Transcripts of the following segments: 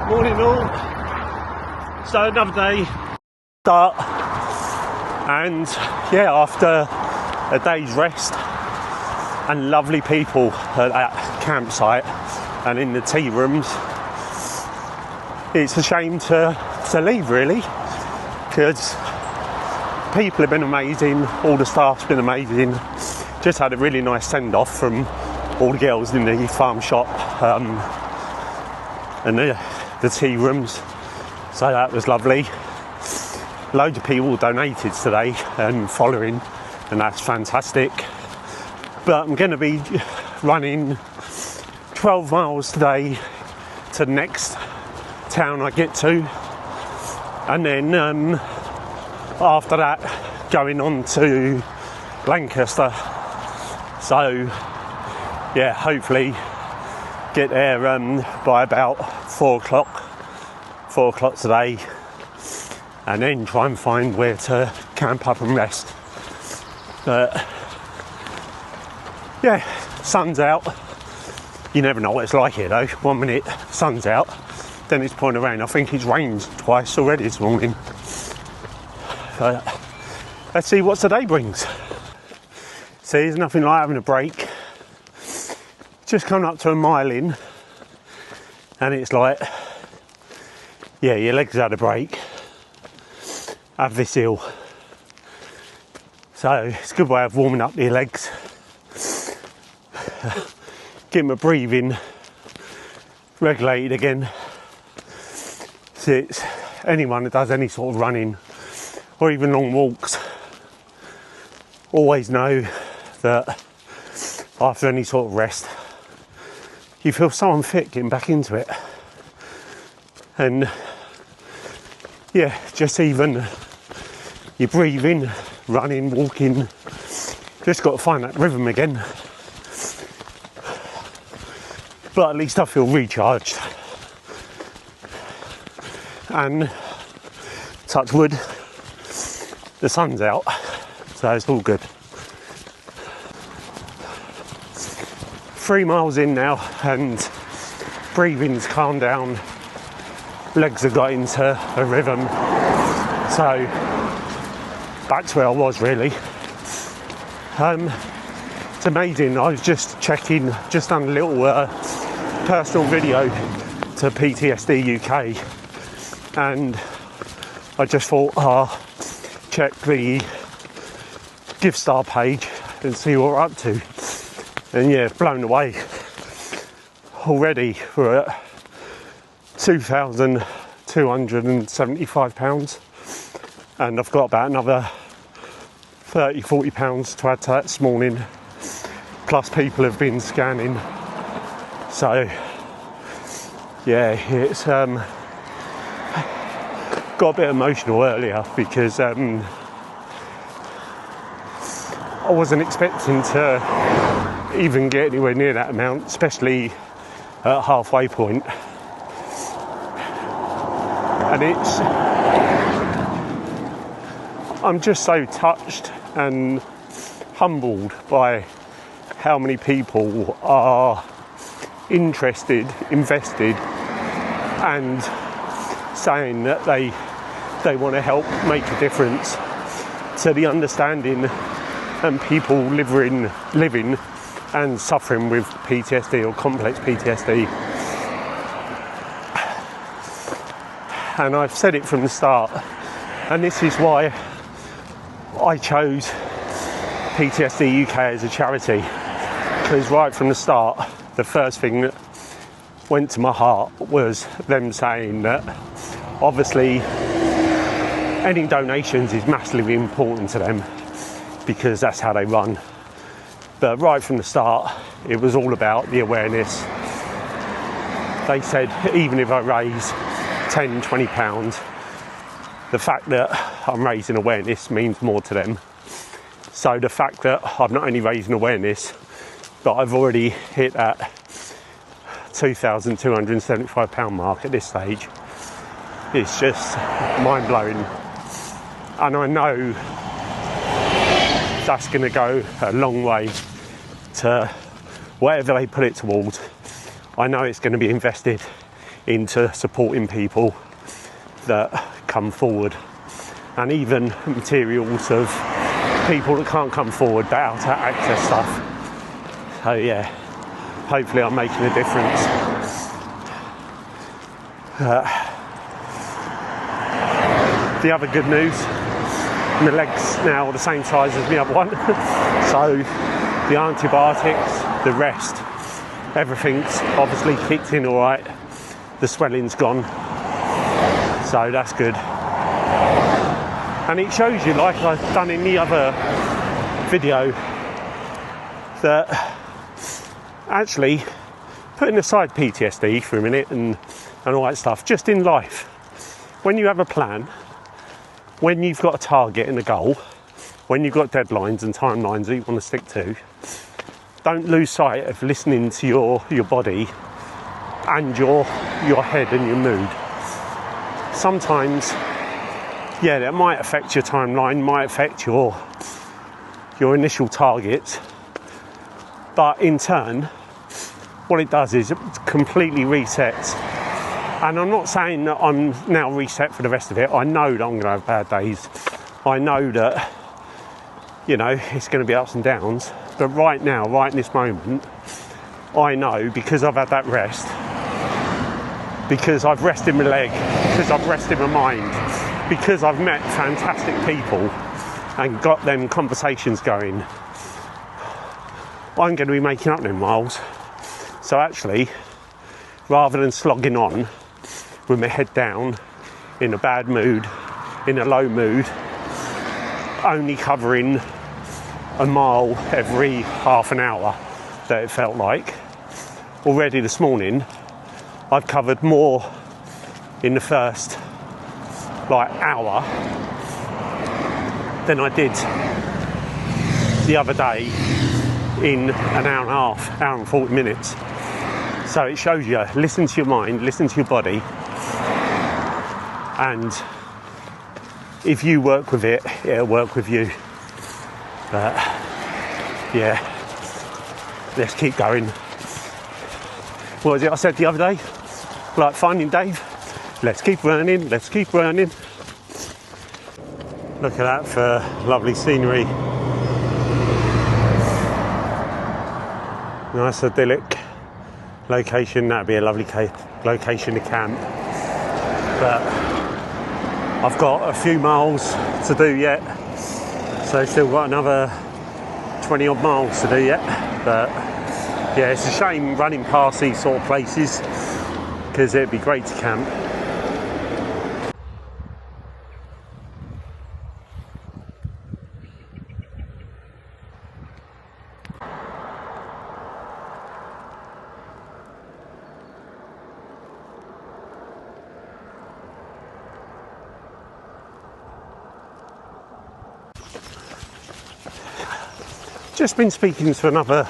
Morning all. So another day start, and yeah, after a day's rest and lovely people at that campsite and in the tea rooms, it's a shame to leave really, because people have been amazing, all the staff's been amazing. Just had a really nice send-off from all the girls in the farm shop and the tea rooms, so that was lovely. Loads of people donated today and following, and that's fantastic. But I'm going to be running 12 miles today to the next town I get to, and then after that going on to Lancaster. So yeah, hopefully get there by about 4 o'clock today, and then try and find where to camp up and rest. But yeah, sun's out. You never know what it's like here though. 1 minute sun's out, then it's pouring rain. I think it's rained twice already this morning. Let's see what today brings. See, there's nothing like having a break. Just coming up to a mile in, and it's like, yeah, your legs had a break. Have this hill. So it's a good way of warming up your legs. Get my breathing regulated again. So it's anyone that does any sort of running or even long walks always know that after any sort of rest, you feel so unfit getting back into it. And yeah, just even your breathing, running, walking, just got to find that rhythm again. But at least I feel recharged. And touch wood, the sun's out, so it's all good. 3 miles in now, and breathing's calmed down, legs have got into a rhythm, so back to where I was really. It's amazing. I was just checking, just done a little personal video to PTSD UK, and I just thought I'll check the gift star page and see what we're up to. And yeah, blown away. Already we're at £2,275, and I've got about another £30-40 to add to that this morning, plus people have been scanning. So yeah, it's got a bit emotional earlier because I wasn't expecting to even get anywhere near that amount, especially at halfway point. And I'm just so touched and humbled by how many people are interested, invested, and saying that they want to help make a difference to the understanding and people living and suffering with PTSD or complex PTSD. And I've said it from the start, and this is why I chose PTSD UK as a charity, because right from the start, the first thing that went to my heart was them saying that obviously any donations is massively important to them because that's how they run. But right from the start, it was all about the awareness. They said even if I raise £10-20, the fact that I'm raising awareness means more to them. So the fact that I'm not only raising awareness, but I've already hit that £2,275 mark at this stage, it's just mind-blowing. And I know that's going to go a long way to whatever they put it towards. I know it's going to be invested into supporting people that come forward, and even materials of people that can't come forward but how to access stuff. So yeah, hopefully I'm making a difference. The other good news, my legs now are the same size as the other one. So the antibiotics, the rest, everything's obviously kicked in all right. The swelling's gone, so that's good. And it shows you, like I've done in the other video, that actually, putting aside PTSD for a minute and all that stuff, just in life, when you have a plan, when you've got a target and a goal, when you've got deadlines and timelines that you want to stick to, don't lose sight of listening to your body and your head and your mood. Sometimes, yeah, that might affect your timeline, might affect your initial targets, but in turn, what it does is it completely resets. And I'm not saying that I'm now reset for the rest of it. I know that I'm going to have bad days. I know that, you know, it's going to be ups and downs. But right now, right in this moment, I know, because I've had that rest, because I've rested my leg, because I've rested my mind, because I've met fantastic people and got them conversations going, I'm going to be making up them miles. So actually, rather than slogging on with my head down, in a bad mood, in a low mood, only covering a mile every half an hour that it felt like, already this morning I've covered more in the first hour than I did the other day in an hour and a half, hour and 40 minutes. So it shows you, listen to your mind, listen to your body, and if you work with it, it'll work with you. But yeah, let's keep going. What was it I said the other day? Like Finding Dave, let's keep running, let's keep running. Look at that for lovely scenery. Nice idyllic location. That'd be a lovely location to camp. But I've got a few miles to do yet, so still got another 20 odd miles to do yet. But yeah, it's a shame running past these sort of places, because it'd be great to camp. Just been speaking to another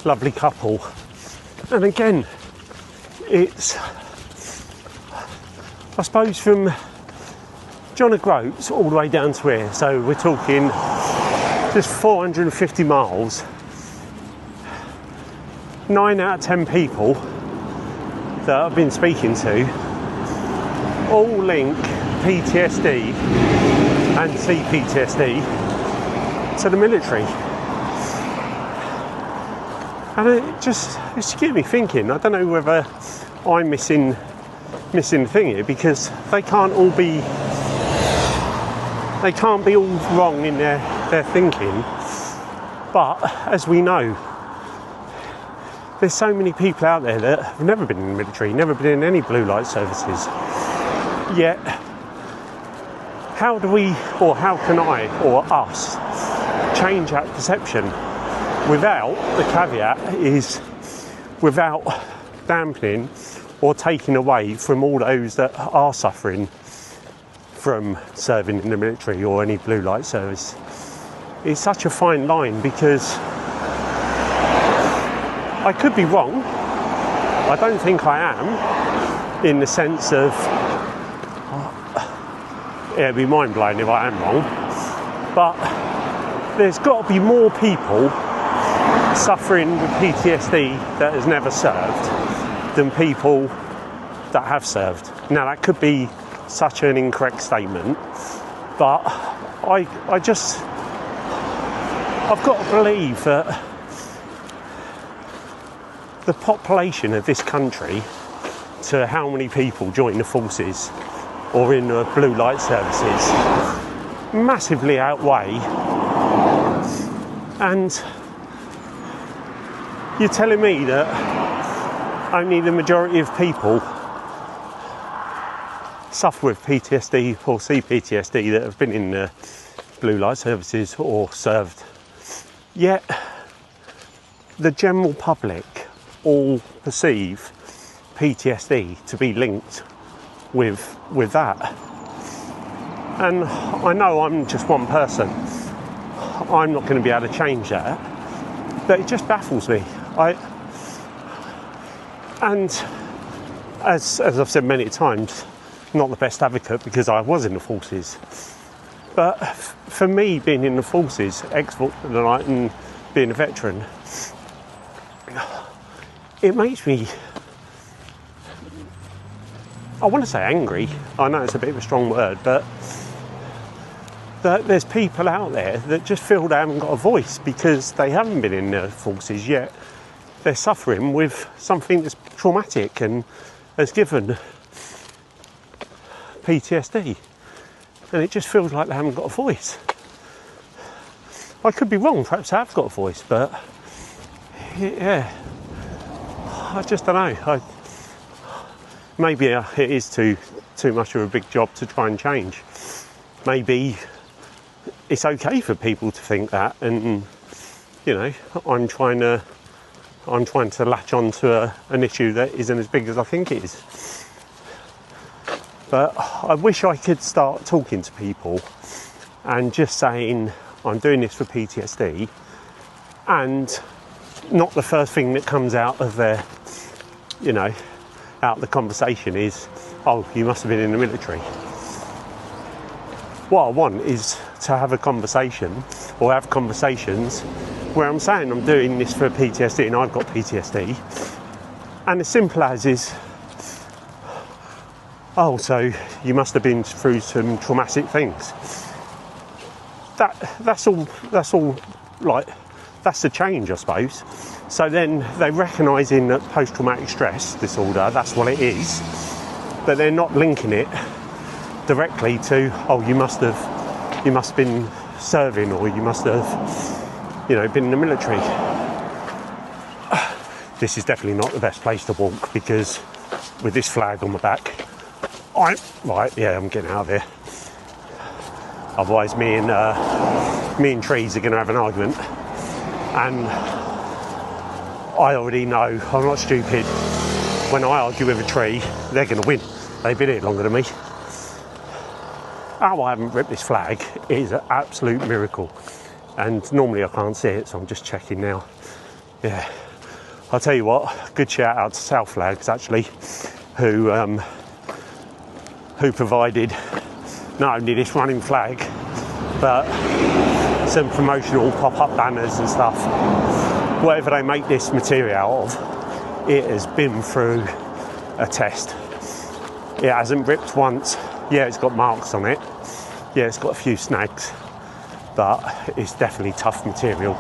lovely couple, and again, it's, I suppose, from John O'Groats all the way down to here, so we're talking just 450 miles. 9 out of 10 people that I've been speaking to all link PTSD and C-PTSD to the military. And it's getting me thinking. I don't know whether I'm missing the thing here, because they can't all be all wrong in their thinking. But as we know, there's so many people out there that have never been in the military, never been in any blue light services. Yet, how do we, or how can I, or us, change that perception? Without, the caveat is, without dampening or taking away from all those that are suffering from serving in the military or any blue light service. It's such a fine line, because I could be wrong. I don't think I am, in the sense of, it'd be mind-blowing if I am wrong, but there's got to be more people suffering with PTSD that has never served than people that have served. Now, that could be such an incorrect statement, but I've got to believe that the population of this country to how many people join the forces or in the blue light services massively outweigh. And you're telling me that only the majority of people suffer with PTSD or C-PTSD that have been in the blue light services or served, yet the general public all perceive PTSD to be linked with that. And I know I'm just one person, I'm not going to be able to change that, but it just baffles me. And as I've said many times, not the best advocate because I was in the forces, but for me, being in the forces, and being a veteran, it makes me, I want to say angry, I know it's a bit of a strong word, but that there's people out there that just feel they haven't got a voice because they haven't been in the forces yet. They're suffering with something that's traumatic and has given PTSD, and it just feels like they haven't got a voice. I could be wrong, perhaps I have got a voice, but yeah, I just don't know. Maybe it is too much of a big job to try and change. Maybe it's okay for people to think that, and you know, I'm trying to latch on to an issue that isn't as big as I think it is. But I wish I could start talking to people and just saying I'm doing this for PTSD, and not the first thing that comes out of their, you know, out of the conversation is, oh, you must have been in the military. What I want is to have a conversation, or have conversations where I'm saying I'm doing this for PTSD and I've got PTSD, and as simple as is, oh, so you must have been through some traumatic things. That's all like, that's the change, I suppose. So then they're recognising that post-traumatic stress disorder, that's what it is, but they're not linking it directly to, oh, you must have been serving, or you must have, you know, been in the military. This is definitely not the best place to walk, because with this flag on my back, I'm getting out of here. Otherwise, me and trees are going to have an argument, and I already know, I'm not stupid. When I argue with a tree, they're going to win. They've been here longer than me. How I haven't ripped this flag is an absolute miracle, and normally I can't see it, so I'm just checking now. Yeah, I'll tell you what, good shout out to South Flags actually, who provided not only this running flag, but some promotional pop-up banners and stuff. Whatever they make this material out of, it has been through a test. It hasn't ripped once. Yeah, it's got marks on it. Yeah, it's got a few snags, but it's definitely tough material.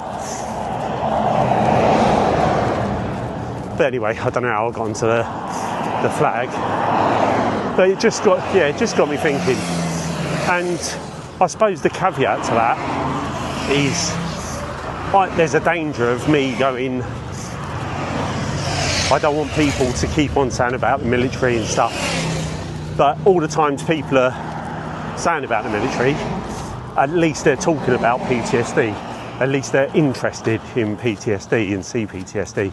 But anyway, I don't know how I got onto the flag, but it just got me thinking. And I suppose the caveat to that is, there's a danger of me going, I don't want people to keep on saying about the military and stuff, but all the times people are saying about the military, at least they're talking about PTSD, at least they're interested in PTSD and C-PTSD.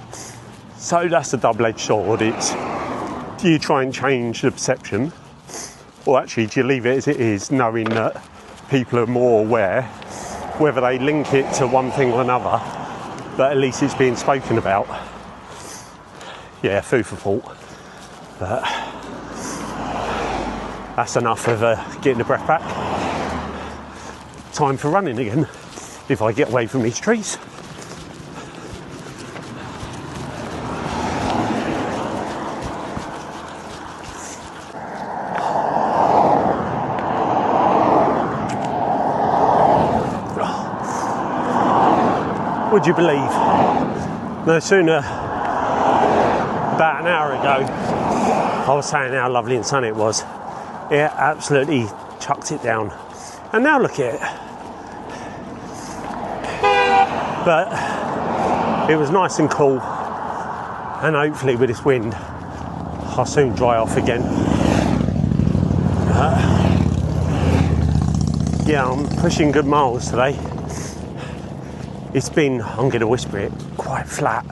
So that's a double-edged sword. It's, do you try and change the perception, or actually do you leave it as it is, knowing that people are more aware, whether they link it to one thing or another, but at least it's being spoken about. Yeah, food for thought. But that's enough of getting the breath back. Time for running again, if I get away from these trees. would you believe? No sooner, about an hour ago, I was saying how lovely and sunny it was. It absolutely chucked it down. And now look at it. But it was nice and cool. And hopefully with this wind, I'll soon dry off again. Yeah, I'm pushing good miles today. It's been, I'm going to whisper it, quite flat.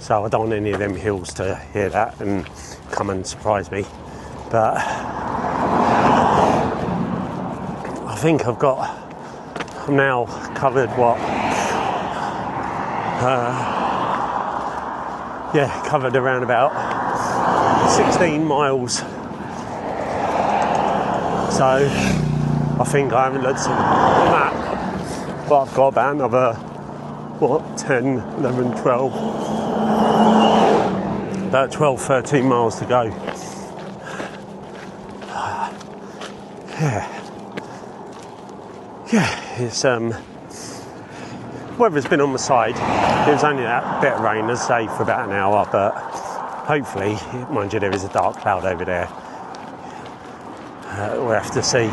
So I don't want any of them hills to hear that and come and surprise me. But I think I'm now covered what? Covered around about 16 miles. So I think I haven't looked at the map, but I've got about another 10, 11, 12, about 12, 13 miles to go. It's weather's been on my side. It was only that bit of rain, as I say, for about an hour, but hopefully, mind you, there is a dark cloud over there. We'll have to see.